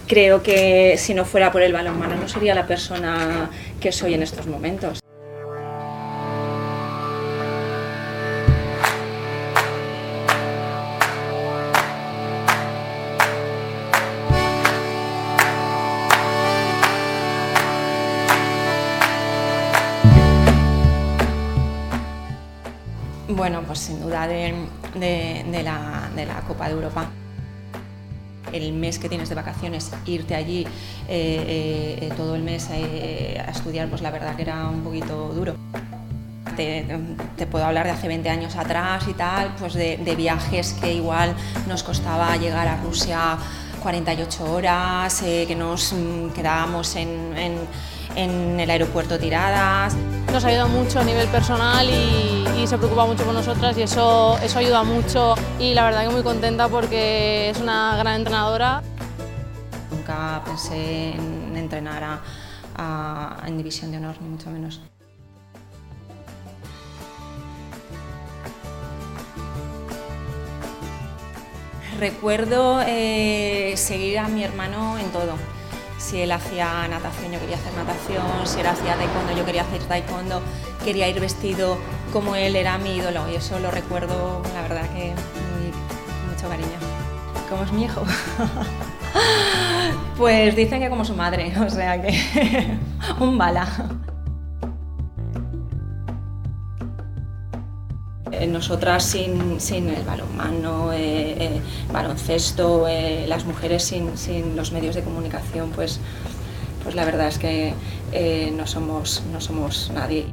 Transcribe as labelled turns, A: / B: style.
A: Creo que si no fuera por el balonmano no sería la persona que soy en estos momentos. Bueno, pues sin duda de la Copa de Europa. El mes que tienes de vacaciones, irte allí todo el mes a estudiar, pues la verdad que era un poquito duro. Te puedo hablar de hace 20 años atrás y tal, pues de viajes que igual nos costaba llegar a Rusia 48 horas, que nos quedábamos en el aeropuerto tiradas.
B: Nos ayuda mucho a nivel personal y se preocupa mucho por nosotras y eso ayuda mucho y la verdad que muy contenta porque es una gran entrenadora.
A: Nunca pensé en entrenar en División de Honor, ni mucho menos. Recuerdo seguir a mi hermano en todo. Si él hacía natación, yo quería hacer natación, si él hacía taekwondo, yo quería hacer taekwondo, quería ir vestido como él, era mi ídolo y eso lo recuerdo, la verdad que con mucho cariño. ¿Cómo es mi hijo? Pues dicen que como su madre, o sea que un bala. Nosotras sin el balonmano, baloncesto, las mujeres sin los medios de comunicación, pues la verdad es que no somos nadie.